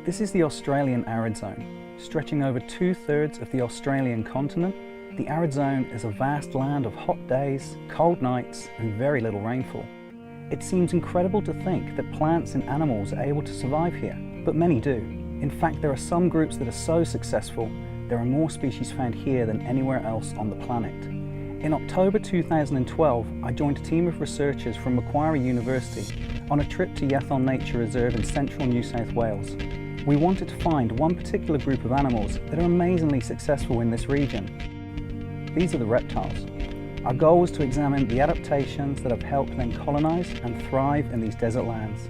This is the Australian Arid Zone. Stretching over 2/3 of the Australian continent, the Arid Zone is a vast land of hot days, cold nights, and very little rainfall. It seems incredible to think that plants and animals are able to survive here, but many do. In fact, there are some groups that are so successful, there are more species found here than anywhere else on the planet. In October 2012, I joined a team of researchers from Macquarie University on a trip to Yathon Nature Reserve in central New South Wales. We wanted to find one particular group of animals that are amazingly successful in this region. These are the reptiles. Our goal was to examine the adaptations that have helped them colonise and thrive in these desert lands.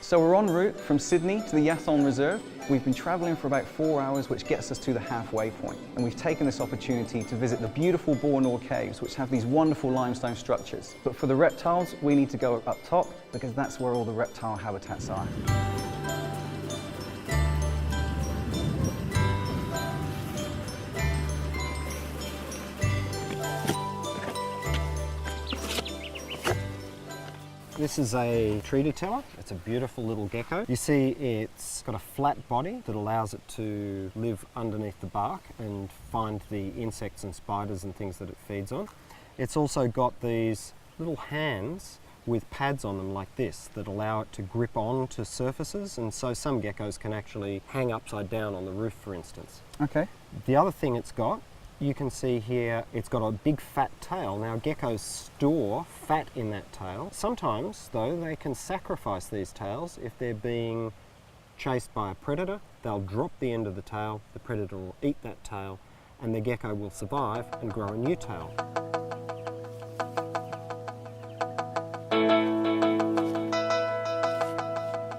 So we're en route from Sydney to the Yathon Reserve. We've been travelling for about 4 hours, which gets us to the halfway point. And we've taken this opportunity to visit the beautiful Bournor Caves, which have these wonderful limestone structures. But for the reptiles, we need to go up top because that's where all the reptile habitats are. This is a tree teller. It's a beautiful little gecko. You see it's got a flat body that allows it to live underneath the bark and find the insects and spiders and things that it feeds on. It's also got these little hands with pads on them like this that allow it to grip on to surfaces, and so some geckos can actually hang upside down on the roof, for instance. Okay. The other thing it's got, you can see here, it's got a big fat tail. Now geckos store fat in that tail. Sometimes though they can sacrifice these tails if they're being chased by a predator. They'll drop the end of the tail, the predator will eat that tail, and the gecko will survive and grow a new tail.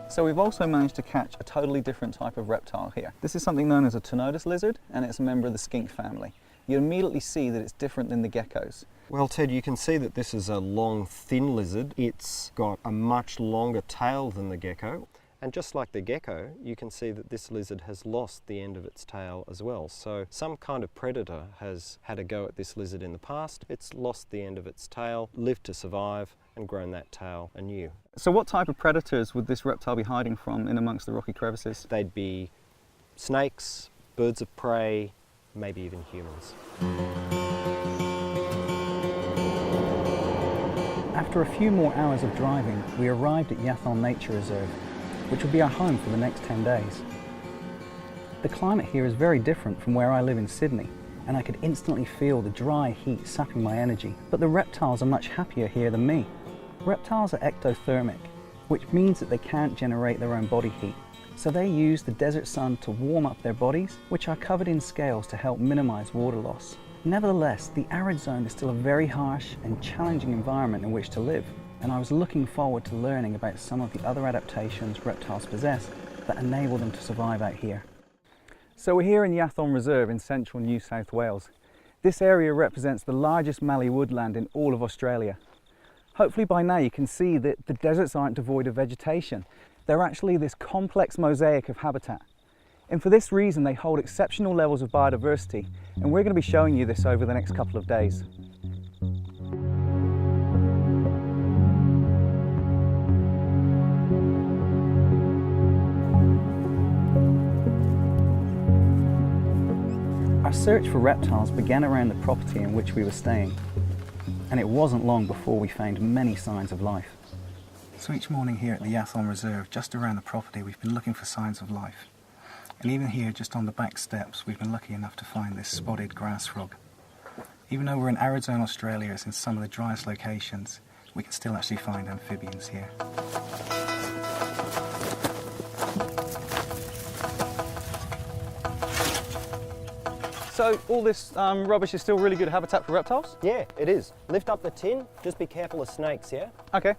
So we've also managed to catch a totally different type of reptile here. This is something known as a Tenodus lizard, and it's a member of the skink family. You immediately see that it's different than the geckos. Well, Ted, you can see that this is a long, thin lizard. It's got a much longer tail than the gecko. And just like the gecko, you can see that this lizard has lost the end of its tail as well. So some kind of predator has had a go at this lizard in the past. It's lost the end of its tail, lived to survive, and grown that tail anew. So what type of predators would this reptile be hiding from in amongst the rocky crevices? They'd be snakes, birds of prey, maybe even humans. After a few more hours of driving, we arrived at Yathon Nature Reserve, which will be our home for the next 10 days. The climate here is very different from where I live in Sydney, and I could instantly feel the dry heat sapping my energy. But the reptiles are much happier here than me. Reptiles are ectothermic, which means that they can't generate their own body heat. So they use the desert sun to warm up their bodies, which are covered in scales to help minimize water loss. Nevertheless, the Arid Zone is still a very harsh and challenging environment in which to live, and I was looking forward to learning about some of the other adaptations reptiles possess that enable them to survive out here. So we're here in Yathon Reserve in central New South Wales. This area represents the largest mallee woodland in all of Australia. Hopefully by now you can see that the deserts aren't devoid of vegetation. They're actually this complex mosaic of habitat. And for this reason they hold exceptional levels of biodiversity, and we're going to be showing you this over the next couple of days. Our search for reptiles began around the property in which we were staying, and it wasn't long before we found many signs of life. So each morning here at the Yathon Reserve, just around the property, we've been looking for signs of life. And even here, just on the back steps, we've been lucky enough to find this spotted grass frog. Even though we're in Arid Zone Australia, it's in some of the driest locations, we can still actually find amphibians here. So all this rubbish is still really good habitat for reptiles? Yeah, it is. Lift up the tin, just be careful of snakes, yeah? Okay.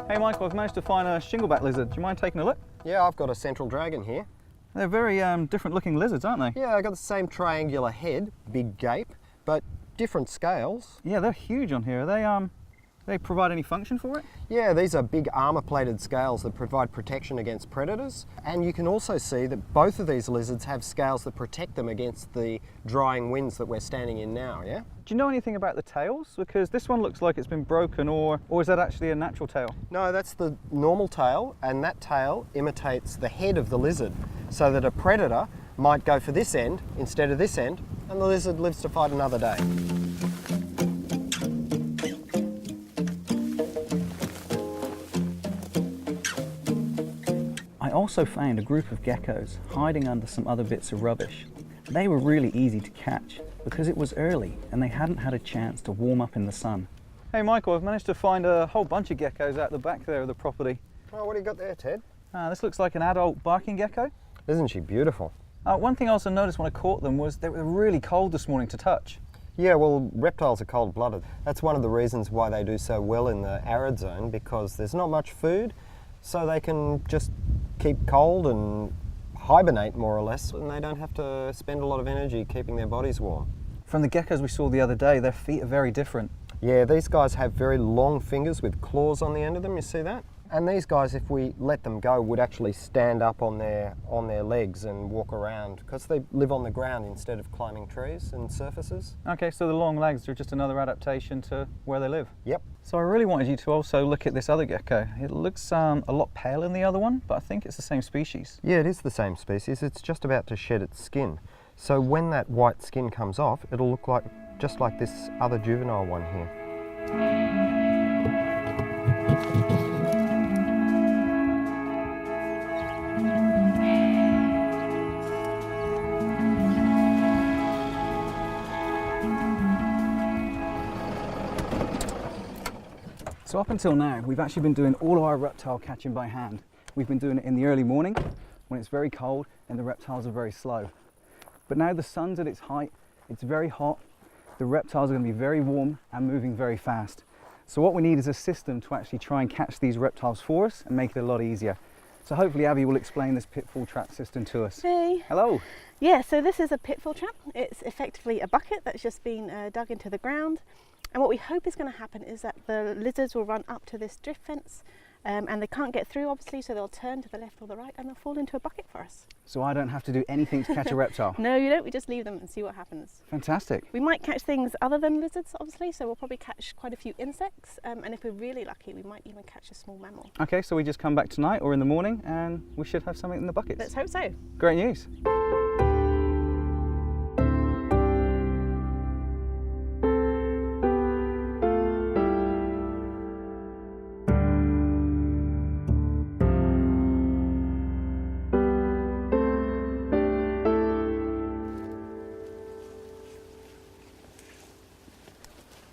Hey Michael, I've managed to find a shingleback lizard. Do you mind taking a look? Yeah, I've got a central dragon here. They're very different looking lizards, aren't they? Yeah, I've got the same triangular head, big gape, but different scales. Yeah, they're huge on here. Are they provide any function for it? Yeah, these are big armor-plated scales that provide protection against predators. And you can also see that both of these lizards have scales that protect them against the drying winds that we're standing in now, yeah? Do you know anything about the tails? Because this one looks like it's been broken, or is that actually a natural tail? No, that's the normal tail, and that tail imitates the head of the lizard, so that a predator might go for this end instead of this end, and the lizard lives to fight another day. I also found a group of geckos hiding under some other bits of rubbish. They were really easy to catch because it was early and they hadn't had a chance to warm up in the sun. Hey Michael, I've managed to find a whole bunch of geckos out the back there of the property. Oh, what do you got there, Ted? This looks like an adult barking gecko. Isn't she beautiful? One thing I also noticed when I caught them was they were really cold this morning to touch. Yeah, well, reptiles are cold-blooded. That's one of the reasons why they do so well in the arid zone, because there's not much food, so they can just keep cold and hibernate more or less, and they don't have to spend a lot of energy keeping their bodies warm. From the geckos we saw the other day, their feet are very different. Yeah, these guys have very long fingers with claws on the end of them, you see that? And these guys, if we let them go, would actually stand up on their legs and walk around, because they live on the ground instead of climbing trees and surfaces. Okay, so the long legs are just another adaptation to where they live. Yep. So I really wanted you to also look at this other gecko. It looks a lot pale than the other one, but I think it's the same species. Yeah, it is the same species. It's just about to shed its skin. So when that white skin comes off, it'll look like just like this other juvenile one here. So up until now, we've actually been doing all of our reptile catching by hand. We've been doing it in the early morning when it's very cold and the reptiles are very slow. But now the sun's at its height, it's very hot, the reptiles are going to be very warm and moving very fast. So what we need is a system to actually try and catch these reptiles for us and make it a lot easier. So hopefully Abby will explain this pitfall trap system to us. Hey. Hello. Yeah, so this is a pitfall trap. It's effectively a bucket that's just been dug into the ground. And what we hope is going to happen is that the lizards will run up to this drift fence and they can't get through obviously, so they'll turn to the left or the right and they'll fall into a bucket for us. So I don't have to do anything to catch a reptile? No, you don't. We just leave them and see what happens. Fantastic. We might catch things other than lizards obviously, so we'll probably catch quite a few insects and if we're really lucky we might even catch a small mammal. Okay, so we just come back tonight or in the morning and we should have something in the buckets. Let's hope so. Great news.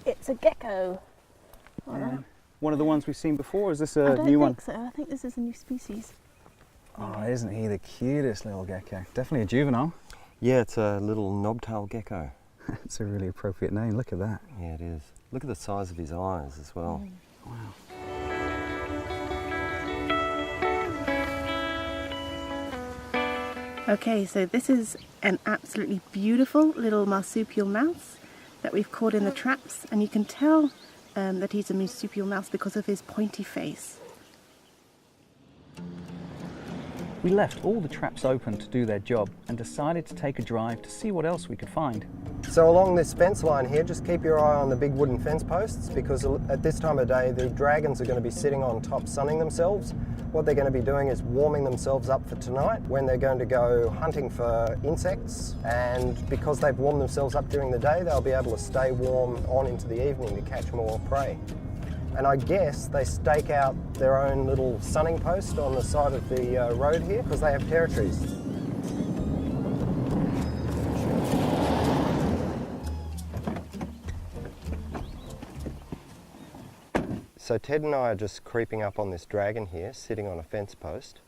It's a gecko. One of the ones we've seen before, is this I a don't new think one? so. I think this is a new species. Oh, isn't he the cutest little gecko? Definitely a juvenile. Yeah, it's a little knobtail gecko. It's a really appropriate name, look at that. Yeah, it is. Look at the size of his eyes as well. Wow. Okay, so this is an absolutely beautiful little marsupial mouse that we've caught in the traps, and you can tell that he's a marsupial mouse because of his pointy face. We left all the traps open to do their job and decided to take a drive to see what else we could find. So along this fence line here, just keep your eye on the big wooden fence posts, because at this time of day the dragons are going to be sitting on top sunning themselves. What they're going to be doing is warming themselves up for tonight when they're going to go hunting for insects, and because they've warmed themselves up during the day they'll be able to stay warm on into the evening to catch more prey. And I guess they stake out their own little sunning post on the side of the road here because they have territories. So Ted and I are just creeping up on this dragon here, sitting on a fence post.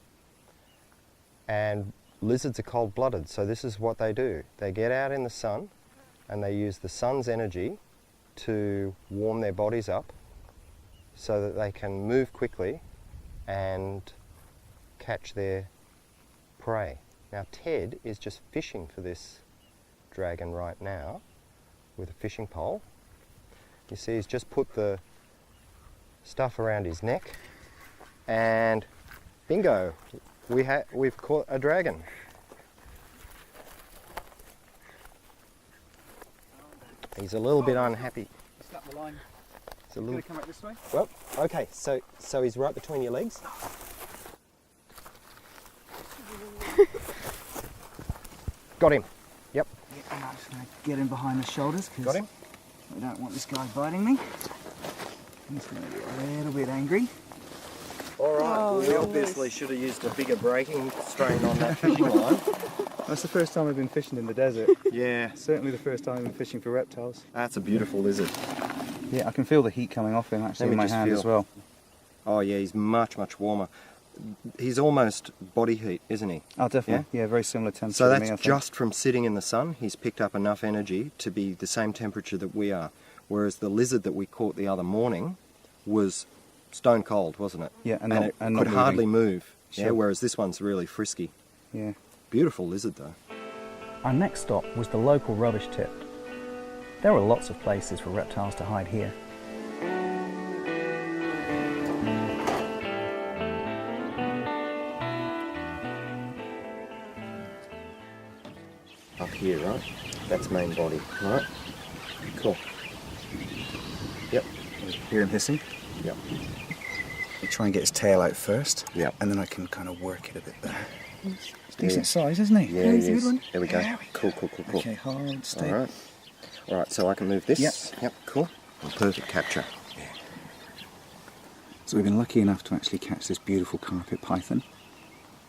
And lizards are cold-blooded, so this is what they do. They get out in the sun and they use the sun's energy to warm their bodies up so that they can move quickly and catch their prey. Now Ted is just fishing for this dragon right now with a fishing pole. You see he's just put the stuff around his neck and bingo, we've caught a dragon. He's a little bit unhappy. Snap the line. It's a little. Come out this way. Well, okay, so he's right between your legs. Got him. Yep. Yeah, I'm just going to get him behind the shoulders Got because him. we don't want this guy biting me. He's going to be a little bit angry. All right. We obviously should have used a bigger braking strain on that fishing line. That's the first time I've been fishing in the desert. Yeah. Certainly the first time I've been fishing for reptiles. That's a beautiful lizard. Yeah, I can feel the heat coming off him actually Let in me my just hand feel. as well. Oh yeah, he's much warmer. He's almost body heat, isn't he? Oh, definitely. Yeah, very similar temperature So to that's me, I think. just from sitting in the sun. He's picked up enough energy to be the same temperature that we are. Whereas the lizard that we caught the other morning was stone cold, wasn't it? Yeah, and it not could hardly move. Sure. Yeah, whereas this one's really frisky. Yeah. Beautiful lizard though. Our next stop was the local rubbish tip. There are lots of places for reptiles to hide here. Up here, right? That's main body, right? Cool. Yep. Hear him hissing? Yep. I try and get his tail out first. Yep. And then I can kind of work it a bit better. It's Yeah. decent size, isn't he? Yeah, he's he a is. good one. There we go. There Cool. Okay, hold, stay. All right. All right, so I can move this. Yep. Cool. Perfect capture. So we've been lucky enough to actually catch this beautiful carpet python.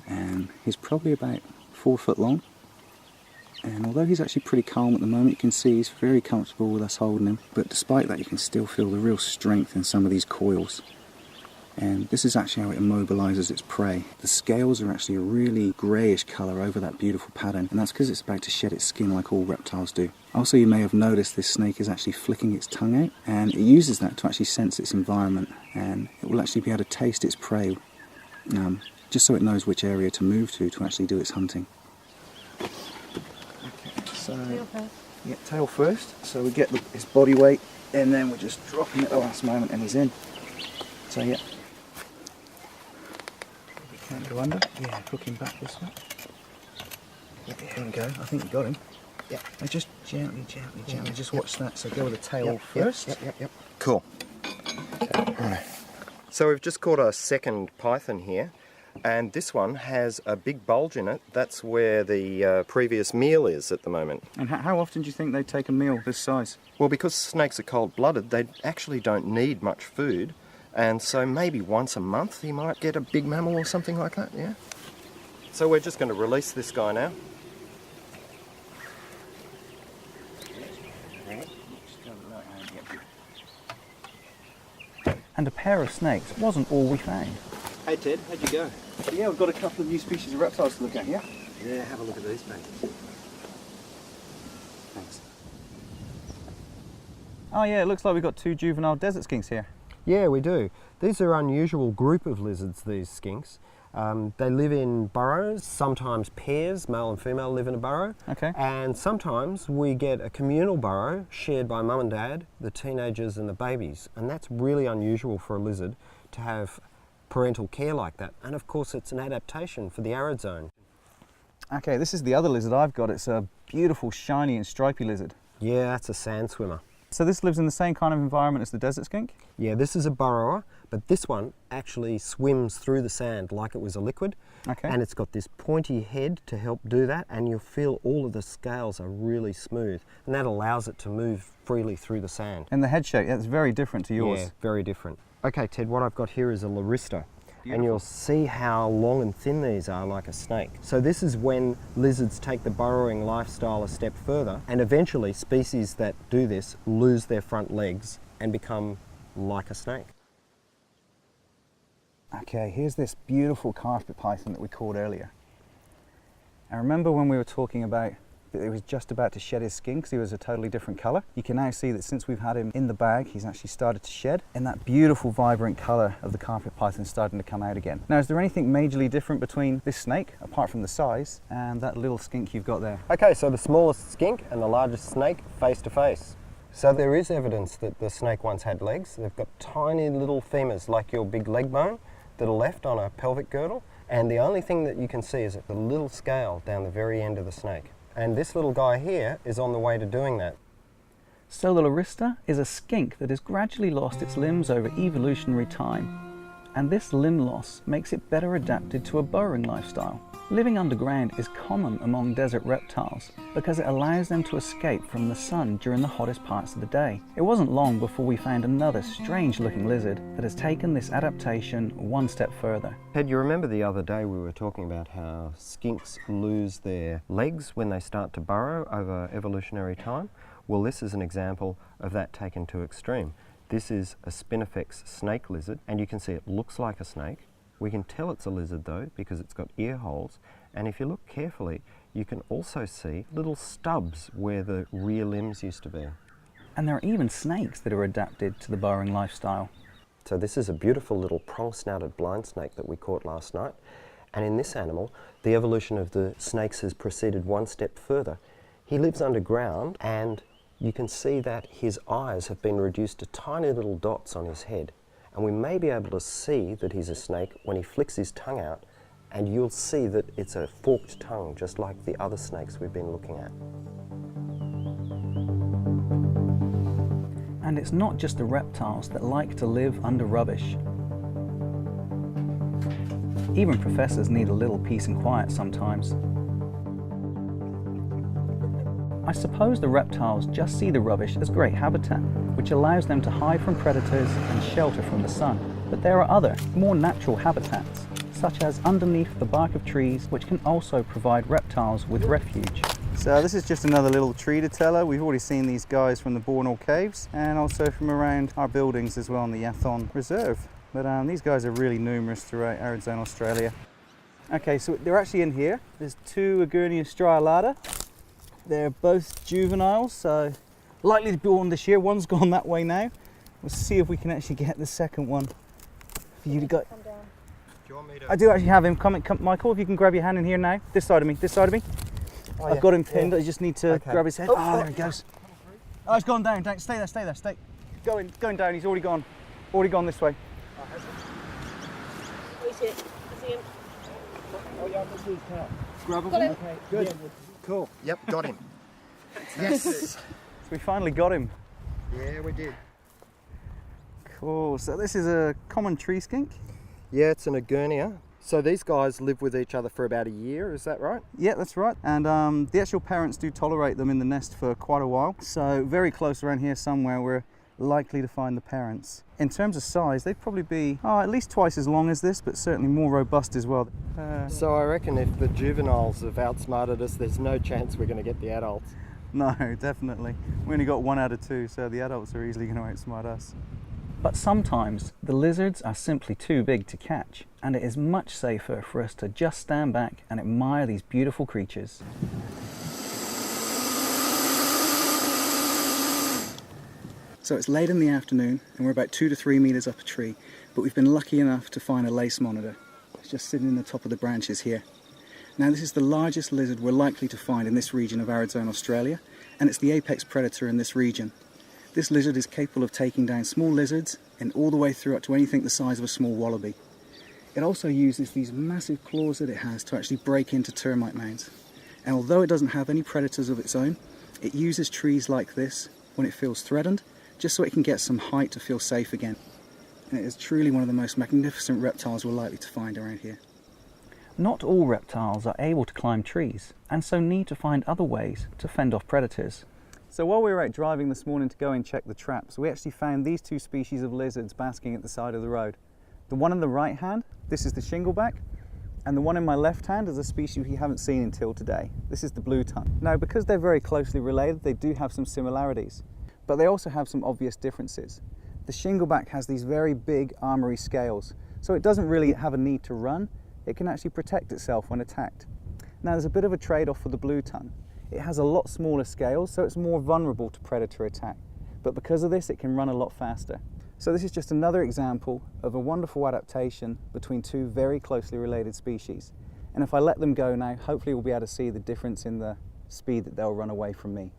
And he's probably about 4 foot long. And although he's actually pretty calm at the moment, you can see he's very comfortable with us holding him. But despite that, you can still feel the real strength in some of these coils. And this is actually how it immobilizes its prey. The scales are actually a really greyish colour over that beautiful pattern, and that's because it's about to shed its skin like all reptiles do. Also, you may have noticed this snake is actually flicking its tongue out, and it uses that to actually sense its environment, and it will actually be able to taste its prey, just so it knows which area to move to actually do its hunting. Okay, so yeah, tail first. So we get his body weight, and then we're just dropping it at the last moment, and he's in. So yeah. Can't go under. Yeah, hook him back this way. Yeah, there we go. I think you got him. Yeah. Now just gently, just watch that. So go with the tail first. Yep. Cool. Right. So we've just caught a second python here, and this one has a big bulge in it. That's where the previous meal is at the moment. And how often do you think they take a meal this size? Well, because snakes are cold-blooded, they actually don't need much food. And so maybe once a month you might get a big mammal or something like that, yeah? So we're just going to release this guy now. And a pair of snakes wasn't all we found. Hey Ted, how'd you go? Yeah, we've got a couple of new species of reptiles to look at here. Yeah, have a look at these things. Thanks. Oh yeah, it looks like we've got 2 juvenile desert skinks here. Yeah, we do. These are an unusual group of lizards, these skinks. They live in burrows, sometimes pairs, male and female live in a burrow. Okay. And sometimes we get a communal burrow shared by mum and dad, the teenagers and the babies. And that's really unusual for a lizard to have parental care like that. And of course it's an adaptation for the arid zone. Okay, this is the other lizard I've got. It's a beautiful, shiny and stripy lizard. Yeah, that's a sand swimmer. So this lives in the same kind of environment as the desert skink? Yeah, this is a burrower, but this one actually swims through the sand like it was a liquid. Okay. And it's got this pointy head to help do that, and you'll feel all of the scales are really smooth, and that allows it to move freely through the sand. And the head shape, that's very different to yours. Yeah, very different. Okay, Ted, what I've got here is a Larista. Beautiful. And you'll see how long and thin these are, like a snake. So this is when lizards take the burrowing lifestyle a step further, and eventually species that do this lose their front legs and become like a snake. Okay, here's this beautiful carpet python that we caught earlier. I remember when we were talking about that he was just about to shed his skin because he was a totally different colour. You can now see that since we've had him in the bag, he's actually started to shed, and that beautiful vibrant colour of the carpet python is starting to come out again. Now, is there anything majorly different between this snake, apart from the size, and that little skink you've got there? Okay, so the smallest skink and the largest snake face to face. So there is evidence that the snake once had legs. They've got tiny little femurs like your big leg bone that are left on a pelvic girdle, and the only thing that you can see is at the little scale down the very end of the snake. And this little guy here is on the way to doing that. So the Larista is a skink that has gradually lost its limbs over evolutionary time, and this limb loss makes it better adapted to a burrowing lifestyle. Living underground is common among desert reptiles because it allows them to escape from the sun during the hottest parts of the day. It wasn't long before we found another strange looking lizard that has taken this adaptation one step further. Ted, you remember the other day we were talking about how skinks lose their legs when they start to burrow over evolutionary time? Well, this is an example of that taken to extreme. This is a spinifex snake lizard, and you can see it looks like a snake. We can tell it's a lizard though because it's got ear holes, and if you look carefully you can also see little stubs where the rear limbs used to be. And there are even snakes that are adapted to the burrowing lifestyle. So this is a beautiful little prong-snouted blind snake that we caught last night, and in this animal the evolution of the snakes has proceeded one step further. He lives underground, and you can see that his eyes have been reduced to tiny little dots on his head. And we may be able to see that he's a snake when he flicks his tongue out, and you'll see that it's a forked tongue, just like the other snakes we've been looking at. And it's not just the reptiles that like to live under rubbish. Even professors need a little peace and quiet sometimes. I suppose the reptiles just see the rubbish as great habitat, which allows them to hide from predators and shelter from the sun. But there are other, more natural habitats, such as underneath the bark of trees, which can also provide reptiles with refuge. So this is just another little tree to teller. We've already seen these guys from the Bornal Caves and also from around our buildings as well in the Yathon Reserve. But these guys are really numerous throughout Arid Zone Australia. Okay, so they're actually in here. There's two Agurnia striolata. They're both juveniles, so likely to be born this year. One's gone that way now. We'll see if we can actually get the second one for you to go. Do you want me to? I do actually have him. Come, Michael, if you can grab your hand in here now. This side of me, this side of me. Oh, I've yeah. got him pinned. Yeah. I just need to grab his head. Oh, there he goes. Oh, he's gone down. Stay there, stay there, stay. Going down. He's already gone. Already gone this way. Is it? Is he in? Oh yeah, I'm going to Grab him. Got him. Okay, good. Yeah, cool. Yep, got him. Yes. So we finally got him. Yeah, we did. Cool. So this is a common tree skink. Yeah, it's an Agurnia. So these guys live with each other for about a year, is that right? Yeah, that's right. And the actual parents do tolerate them in the nest for quite a while. So very close around here somewhere we're likely to find the parents. In terms of size, they'd probably be at least twice as long as this, but certainly more robust as well. So I reckon if the juveniles have outsmarted us, there's no chance we're going to get the adults. No, definitely. We only got 1 out of 2, so the adults are easily going to outsmart us. But sometimes the lizards are simply too big to catch, and it is much safer for us to just stand back and admire these beautiful creatures. So it's late in the afternoon and we're about 2 to 3 meters up a tree, but we've been lucky enough to find a lace monitor. It's just sitting in the top of the branches here. Now this is the largest lizard we're likely to find in this region of Arid Zone Australia, and it's the apex predator in this region. This lizard is capable of taking down small lizards and all the way through up to anything the size of a small wallaby. It also uses these massive claws that it has to actually break into termite mounds. And although it doesn't have any predators of its own, it uses trees like this when it feels threatened, just so it can get some height to feel safe again. And it is truly one of the most magnificent reptiles we're likely to find around here. Not all reptiles are able to climb trees, and so need to find other ways to fend off predators. So while we were out driving this morning to go and check the traps, we actually found these two species of lizards basking at the side of the road. The one in the right hand, this is the shingleback, and the one in my left hand is a species we haven't seen until today. This is the blue tongue. Now, because they're very closely related, they do have some similarities, but they also have some obvious differences. The shingleback has these very big armory scales, so it doesn't really have a need to run. It can actually protect itself when attacked. Now, there's a bit of a trade-off for the blue tongue. It has a lot smaller scales, so it's more vulnerable to predator attack. But because of this, it can run a lot faster. So this is just another example of a wonderful adaptation between two very closely related species. And if I let them go now, hopefully we'll be able to see the difference in the speed that they'll run away from me.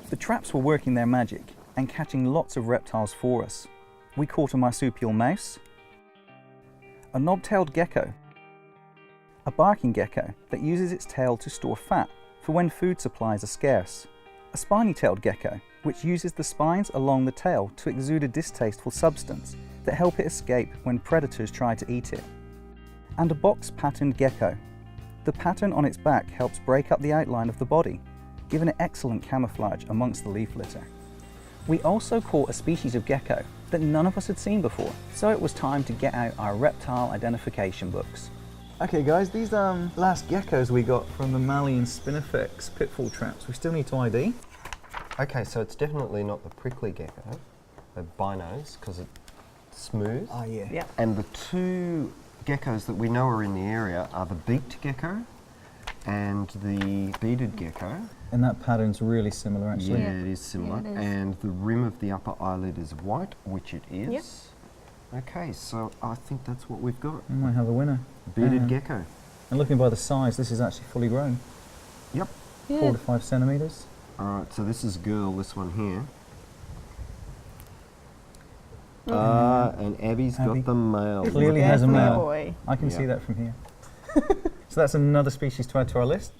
The traps were working their magic and catching lots of reptiles for us. We caught a marsupial mouse, a knob-tailed gecko, a barking gecko that uses its tail to store fat for when food supplies are scarce, a spiny-tailed gecko which uses the spines along the tail to exude a distasteful substance that help it escape when predators try to eat it, and a box-patterned gecko. The pattern on its back helps break up the outline of the body, giving it excellent camouflage amongst the leaf litter. We also caught a species of gecko that none of us had seen before, so it was time to get out our reptile identification books. Okay guys, these last geckos we got from the Malian Spinifex pitfall traps, we still need to ID. Okay, so it's definitely not the prickly gecko, the binos, because it's smooth. Oh yeah. Yep. And the two geckos that we know are in the area are the beaked gecko and the beaded gecko. And that pattern's really similar actually. Yeah, it is similar. Yeah, it is. And the rim of the upper eyelid is white, which it is. Yep. Okay, so I think that's what we've got. We might have a winner. Bearded gecko. And looking by the size, this is actually fully grown. Yep. Yeah. 4 to 5 centimetres. Alright, so this is girl, this one here. And Abby's Abby. got the male. Clearly has a Definitely male. boy. I can Yeah. see that from here. So that's another species to add to our list.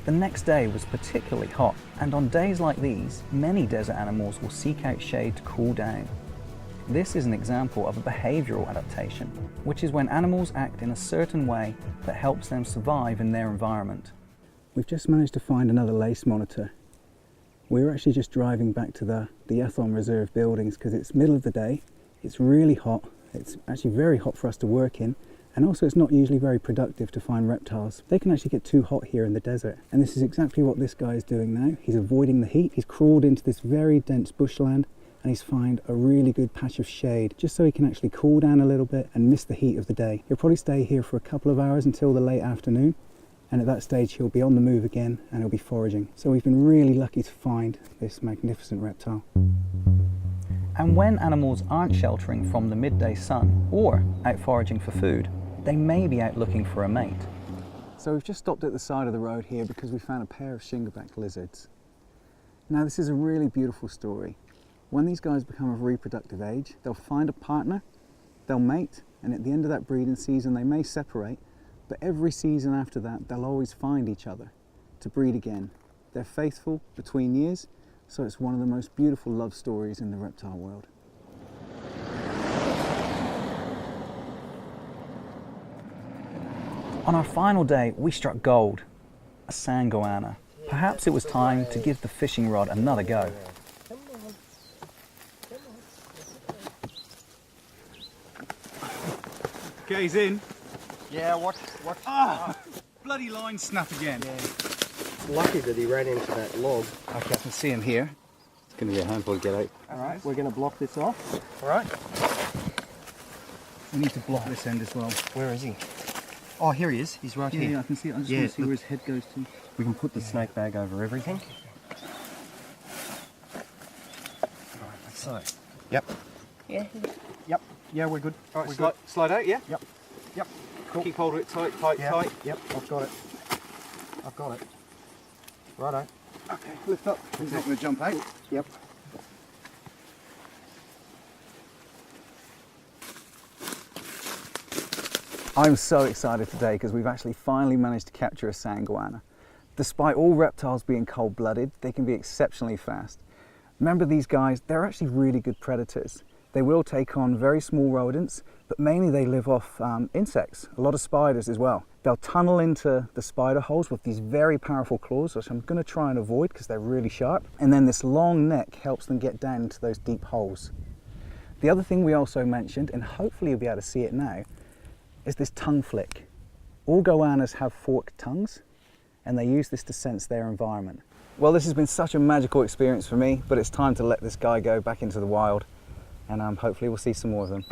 The next day was particularly hot, and on days like these, many desert animals will seek out shade to cool down. This is an example of a behavioural adaptation, which is when animals act in a certain way that helps them survive in their environment. We've just managed to find another lace monitor. We're actually just driving back to the Yathon Reserve buildings because it's middle of the day, it's really hot, it's actually very hot for us to work in, and also it's not usually very productive to find reptiles. They can actually get too hot here in the desert, and this is exactly what this guy is doing now. He's avoiding the heat, he's crawled into this very dense bushland, and he's found a really good patch of shade just so he can actually cool down a little bit and miss the heat of the day. He'll probably stay here for a couple of hours until the late afternoon, and at that stage he'll be on the move again and he'll be foraging. So we've been really lucky to find this magnificent reptile. And when animals aren't sheltering from the midday sun or out foraging for food, they may be out looking for a mate. So we've just stopped at the side of the road here because we found a pair of shingleback lizards. Now this is a really beautiful story. When these guys become of reproductive age, they'll find a partner, they'll mate, and at the end of that breeding season they may separate, but every season after that they'll always find each other to breed again. They're faithful between years, so it's one of the most beautiful love stories in the reptile world. On our final day, we struck gold, a sand goanna. Perhaps it was time to give the fishing rod another go. Okay, he's in. Yeah, what? Ah, bloody line snap again. Lucky that he ran into that log. Okay, I can see him here. It's going to be a handful to get out. Alright, we're going to block this off. Alright. We need to block this end as well. Where is he? Oh, here he is. He's right here. Yeah, I can see it. I just Yeah, want to see look. where his head goes to. We can put the snake bag over everything. So, yep. Yeah. Yep. Yeah, we're good. Alright, we're good. slide out, yeah? Yep. Yep. Cool. Keep hold of it tight, tight, Yep. tight. Yep. I've got it. I've got it. Righto. Okay, lift up. He's not going to jump out. Yep. I'm so excited today because we've actually finally managed to capture a sand goanna. Despite all reptiles being cold-blooded, they can be exceptionally fast. Remember, these guys, they're actually really good predators. They will take on very small rodents, but mainly they live off insects, a lot of spiders as well. They'll tunnel into the spider holes with these very powerful claws, which I'm going to try and avoid because they're really sharp. And then this long neck helps them get down into those deep holes. The other thing we also mentioned, and hopefully you'll be able to see it now, is this tongue flick. All goannas have forked tongues, and they use this to sense their environment. Well, this has been such a magical experience for me, but it's time to let this guy go back into the wild, and hopefully we'll see some more of them.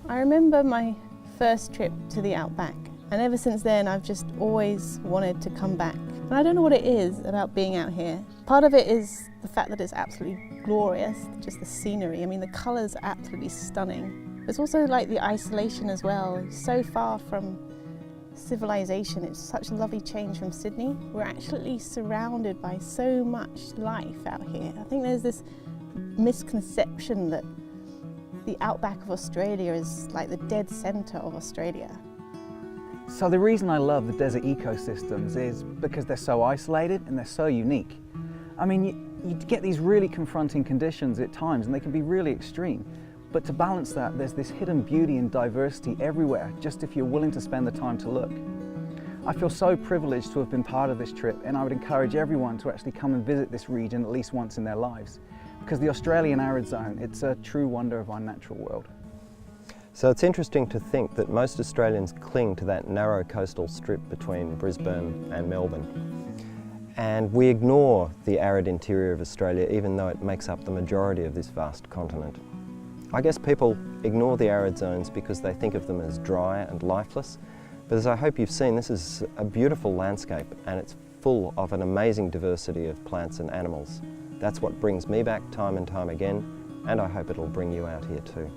I remember my first trip to the outback, and ever since then I've just always wanted to come back. And I don't know what it is about being out here. Part of it is the fact that it's absolutely glorious, just the scenery. I mean, the colours are absolutely stunning. It's also like the isolation as well, so far from civilization. It's such a lovely change from Sydney. We're actually surrounded by so much life out here. I think there's this misconception that the outback of Australia is like the dead centre of Australia. So the reason I love the desert ecosystems is because they're so isolated and they're so unique. I mean, you get these really confronting conditions at times and they can be really extreme. But to balance that, there's this hidden beauty and diversity everywhere, just if you're willing to spend the time to look. I feel so privileged to have been part of this trip, and I would encourage everyone to actually come and visit this region at least once in their lives. Because the Australian Arid Zone, it's a true wonder of our natural world. So it's interesting to think that most Australians cling to that narrow coastal strip between Brisbane and Melbourne. And we ignore the arid interior of Australia, even though it makes up the majority of this vast continent. I guess people ignore the arid zones because they think of them as dry and lifeless, but as I hope you've seen, this is a beautiful landscape and it's full of an amazing diversity of plants and animals. That's what brings me back time and time again, and I hope it'll bring you out here too.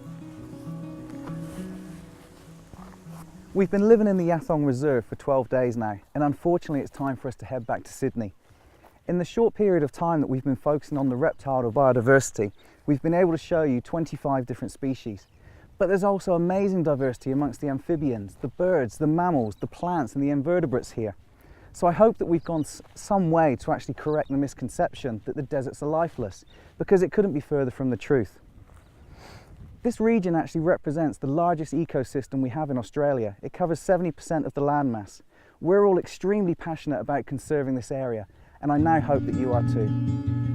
We've been living in the Yathong Reserve for 12 days now, and unfortunately it's time for us to head back to Sydney. In the short period of time that we've been focusing on the reptile biodiversity, we've been able to show you 25 different species. But there's also amazing diversity amongst the amphibians, the birds, the mammals, the plants and the invertebrates here. So I hope that we've gone some way to actually correct the misconception that the deserts are lifeless, because it couldn't be further from the truth. This region actually represents the largest ecosystem we have in Australia. It covers 70% of the landmass. We're all extremely passionate about conserving this area, and I now hope that you are too.